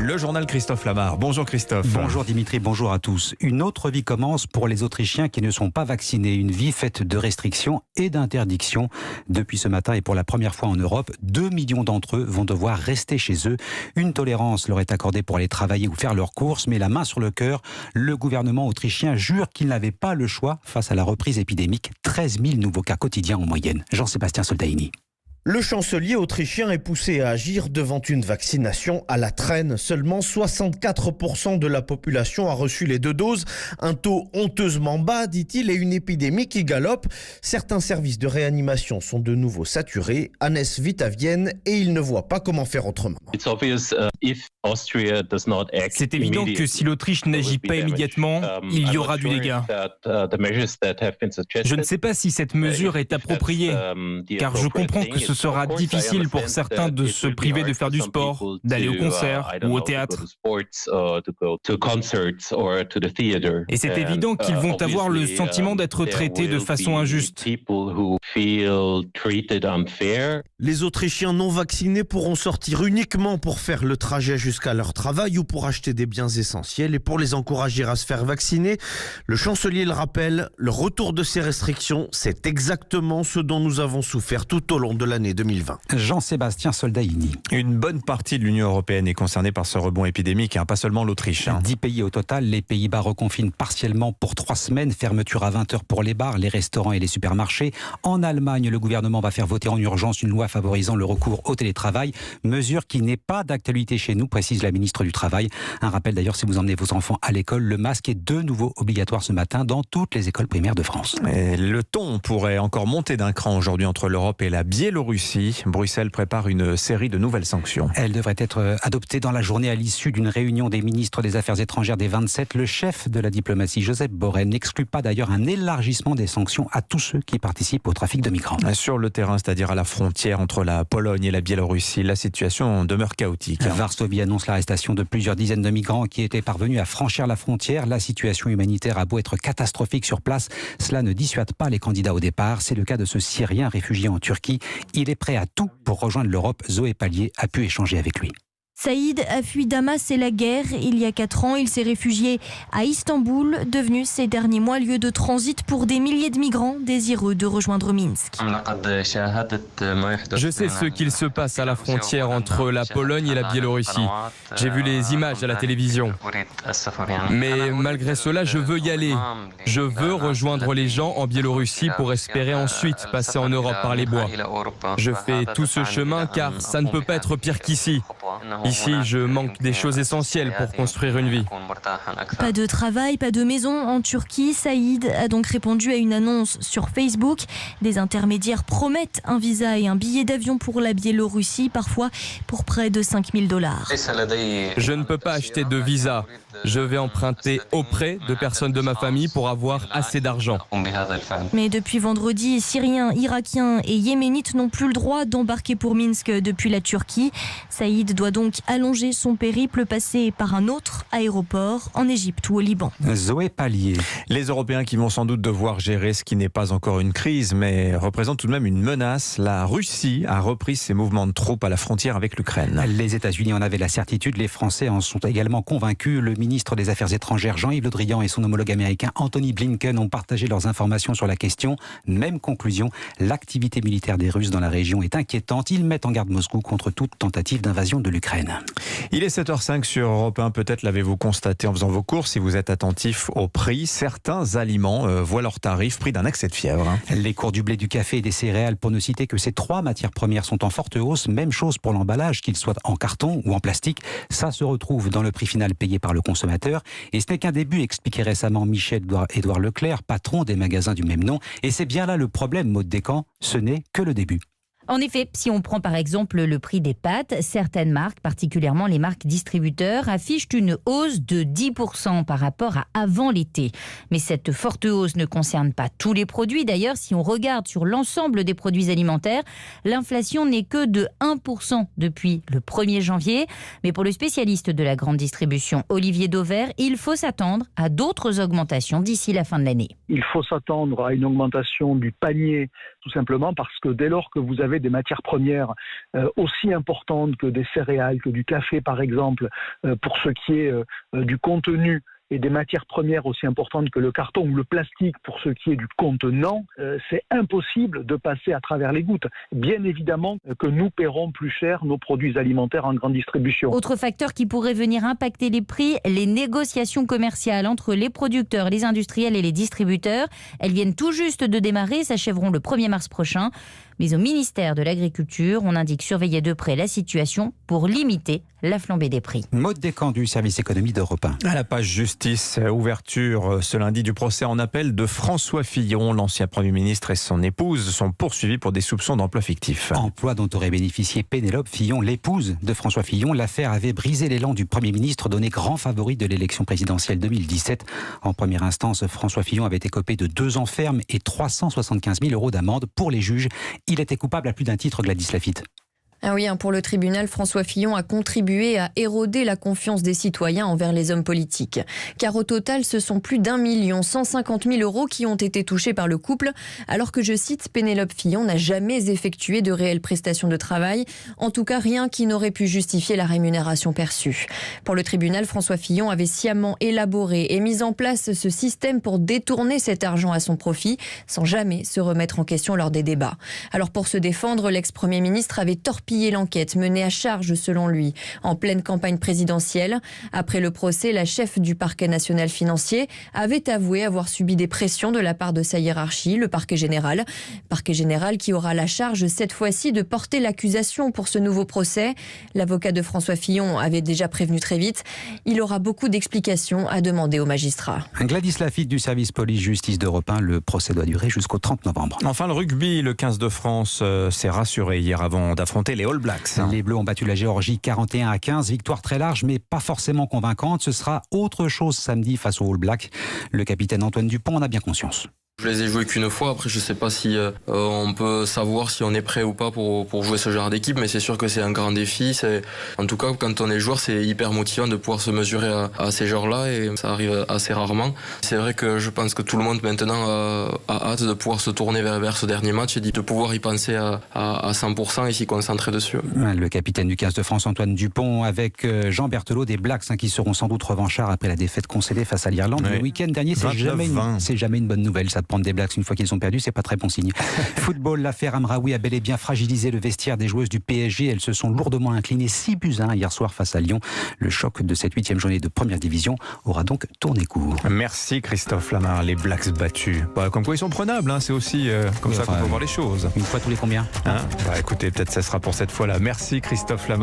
Le journal Christophe Lamar. Bonjour Christophe. Bonjour Dimitri, bonjour à tous. Une autre vie commence pour les Autrichiens qui ne sont pas vaccinés. Une vie faite de restrictions et d'interdictions. Depuis ce matin et pour la première fois en Europe, 2 millions d'entre eux vont devoir rester chez eux. Une tolérance leur est accordée pour aller travailler ou faire leurs courses, mais la main sur le cœur, le gouvernement autrichien jure qu'il n'avait pas le choix face à la reprise épidémique. 13 000 nouveaux cas quotidiens en moyenne. Jean-Sébastien Soldaini. Le chancelier autrichien est poussé à agir devant une vaccination à la traîne. Seulement 64% de la population a reçu les 2 doses. Un taux honteusement bas, dit-il, et une épidémie qui galope. Certains services de réanimation sont de nouveau saturés. Hannes vit à Vienne et il ne voit pas comment faire autrement. C'est évident que si l'Autriche n'agit pas immédiatement, il y aura du dégât. Je ne sais pas si cette mesure est appropriée, car je comprends que ce sera difficile pour certains de se priver de faire du sport, d'aller au concert ou au théâtre. Et c'est évident qu'ils vont avoir le sentiment d'être traités de façon injuste. Les Autrichiens non vaccinés pourront sortir uniquement pour faire le trajet jusqu'à leur travail ou pour acheter des biens essentiels. Et pour les encourager à se faire vacciner, le chancelier le rappelle, le retour de ces restrictions, c'est exactement ce dont nous avons souffert tout au long de l'année 2020. Jean-Sébastien Soldaini. Une bonne partie de l'Union européenne est concernée par ce rebond épidémique, pas seulement l'Autriche. 10 pays au total. Les Pays-Bas reconfinent partiellement pour 3 semaines. Fermeture à 20h pour les bars, les restaurants et les supermarchés. En Allemagne, le gouvernement va faire voter en urgence une loi favorisant le recours au télétravail. Mesure qui n'est pas d'actualité chez nous, précise la ministre du Travail. Un rappel d'ailleurs, si vous emmenez vos enfants à l'école, le masque est de nouveau obligatoire ce matin dans toutes les écoles primaires de France. Et le ton pourrait encore monter d'un cran aujourd'hui entre l'Europe et la Biélorussie. Bruxelles prépare une série de nouvelles sanctions. Elle devrait être adoptée dans la journée à l'issue d'une réunion des ministres des Affaires étrangères des 27. Le chef de la diplomatie, Joseph Borrell, n'exclut pas d'ailleurs un élargissement des sanctions à tous ceux qui participent au trafic de migrants. Sur le terrain, c'est-à-dire à la frontière entre la Pologne et la Biélorussie, la situation demeure chaotique. Varsovie annonce l'arrestation de plusieurs dizaines de migrants qui étaient parvenus à franchir la frontière. La situation humanitaire a beau être catastrophique sur place, cela ne dissuade pas les candidats au départ. C'est le cas de ce Syrien réfugié en Turquie. Il est prêt à tout pour rejoindre l'Europe. Zoé Pallier a pu échanger avec lui. Saïd a fui Damas et la guerre. Il y a 4 ans, il s'est réfugié à Istanbul, devenu ces derniers mois lieu de transit pour des milliers de migrants désireux de rejoindre Minsk. Je sais ce qu'il se passe à la frontière entre la Pologne et la Biélorussie. J'ai vu les images à la télévision. Mais malgré cela, je veux y aller. Je veux rejoindre les gens en Biélorussie pour espérer ensuite passer en Europe par les bois. Je fais tout ce chemin car ça ne peut pas être pire qu'ici. Ici, je manque des choses essentielles pour construire une vie. Pas de travail, pas de maison en Turquie. Saïd a donc répondu à une annonce sur Facebook. Des intermédiaires promettent un visa et un billet d'avion pour la Biélorussie, parfois pour près de $5 000. Je ne peux pas acheter de visa. Je vais emprunter auprès de personnes de ma famille pour avoir assez d'argent. Mais depuis vendredi, Syriens, Irakiens et Yéménites n'ont plus le droit d'embarquer pour Minsk depuis la Turquie. Saïd doit donc allonger son périple, passer par un autre aéroport en Égypte ou au Liban. Zoé Pallier. Les Européens qui vont sans doute devoir gérer ce qui n'est pas encore une crise, mais représente tout de même une menace. La Russie a repris ses mouvements de troupes à la frontière avec l'Ukraine. Les États-Unis en avaient la certitude, les Français en sont également convaincus. Le ministre des Affaires étrangères Jean-Yves Le Drian et son homologue américain Anthony Blinken ont partagé leurs informations sur la question. Même conclusion, l'activité militaire des Russes dans la région est inquiétante. Ils mettent en garde Moscou contre toute tentative d'invasion de l'Ukraine. Il est 7h05 sur Europe 1. Peut-être l'avez-vous constaté en faisant vos courses si vous êtes attentif au prix. Certains aliments voient leurs tarifs pris d'un accès de fièvre. Les cours du blé, du café et des céréales, pour ne citer que ces 3 matières premières, sont en forte hausse. Même chose pour l'emballage, qu'il soit en carton ou en plastique. Ça se retrouve dans le prix final payé par le consommateur. Et ce n'est qu'un début, expliquait récemment Michel-Édouard Leclerc, patron des magasins du même nom. Et c'est bien là le problème, Maud Descamps, ce n'est que le début. En effet, si on prend par exemple le prix des pâtes, certaines marques, particulièrement les marques distributeurs, affichent une hausse de 10% par rapport à avant l'été. Mais cette forte hausse ne concerne pas tous les produits. D'ailleurs, si on regarde sur l'ensemble des produits alimentaires, l'inflation n'est que de 1% depuis le 1er janvier. Mais pour le spécialiste de la grande distribution, Olivier Dauvert, il faut s'attendre à d'autres augmentations d'ici la fin de l'année. Il faut s'attendre à une augmentation du panier, tout simplement parce que dès lors que vous avez avez des matières premières aussi importantes que des céréales, que du café par exemple, pour ce qui est du contenu, et des matières premières aussi importantes que le carton ou le plastique pour ce qui est du contenant, c'est impossible de passer à travers les gouttes. Bien évidemment que nous paierons plus cher nos produits alimentaires en grande distribution. Autre facteur qui pourrait venir impacter les prix, les négociations commerciales entre les producteurs, les industriels et les distributeurs. Elles viennent tout juste de démarrer, s'achèveront le 1er mars prochain. Mais au ministère de l'Agriculture, on indique surveiller de près la situation pour limiter la flambée des prix. Maud Descamps du service économie d'Europe 1. À la page justice, ouverture ce lundi du procès en appel de François Fillon. L'ancien Premier ministre et son épouse sont poursuivis pour des soupçons d'emploi fictif. Emploi dont aurait bénéficié Pénélope Fillon, l'épouse de François Fillon. L'affaire avait brisé l'élan du Premier ministre, donné grand favori de l'élection présidentielle 2017. En première instance, François Fillon avait écopé de 2 ans ferme et 375 000 € d'amende. Pour les juges, il était coupable à plus d'un titre, Gladys Laffitte. Ah oui, pour le tribunal, François Fillon a contribué à éroder la confiance des citoyens envers les hommes politiques. Car au total, ce sont plus d'1 150 000 € qui ont été touchés par le couple, alors que, je cite, Pénélope Fillon n'a jamais effectué de réelles prestations de travail, en tout cas rien qui n'aurait pu justifier la rémunération perçue. Pour le tribunal, François Fillon avait sciemment élaboré et mis en place ce système pour détourner cet argent à son profit, sans jamais se remettre en question lors des débats. Alors pour se défendre, l'ex-premier ministre avait torpillé l'enquête menée à charge selon lui en pleine campagne présidentielle. Après le procès, la chef du parquet national financier avait avoué avoir subi des pressions de la part de sa hiérarchie, le parquet général qui aura la charge cette fois-ci de porter l'accusation pour ce nouveau procès. L'avocat de François Fillon avait déjà prévenu très vite. Il aura beaucoup d'explications à demander aux magistrats. Gladys Laffitte du service police-justice d'Europe 1. Le procès doit durer jusqu'au 30 novembre. Enfin, le rugby, le 15 de France s'est rassuré hier avant d'affronter les All Blacks. Les Bleus ont battu la Géorgie 41-15. Victoire très large, mais pas forcément convaincante. Ce sera autre chose samedi face aux All Blacks. Le capitaine Antoine Dupont en a bien conscience. Je les ai joués qu'une fois, après je sais pas si on peut savoir si on est prêt ou pas pour jouer ce genre d'équipe, mais c'est sûr que c'est un grand défi. En tout cas, quand on est joueur, c'est hyper motivant de pouvoir se mesurer à ces joueurs-là, et ça arrive assez rarement. C'est vrai que je pense que tout le monde maintenant a hâte de pouvoir se tourner vers ce dernier match et de pouvoir y penser à 100% et s'y concentrer dessus. Le capitaine du 15 de France, Antoine Dupont, avec Jean Berthelot des Blacks, qui seront sans doute revanchards après la défaite concédée face à l'Irlande. Le week-end dernier, c'est jamais une bonne nouvelle, ça. Prendre des Blacks une fois qu'ils ont perdu, c'est pas très bon signe. Football, l'affaire Amraoui a bel et bien fragilisé le vestiaire des joueuses du PSG. Elles se sont lourdement inclinées 6-1 hier soir face à Lyon. Le choc de cette 8e journée de première division aura donc tourné court. Merci Christophe Lamar, les Blacks battus. Comme quoi ils sont prenables, c'est aussi comme ça qu'on peut voir les choses. Une fois tous les combien Écoutez, peut-être ça sera pour cette fois-là. Merci Christophe Lamar.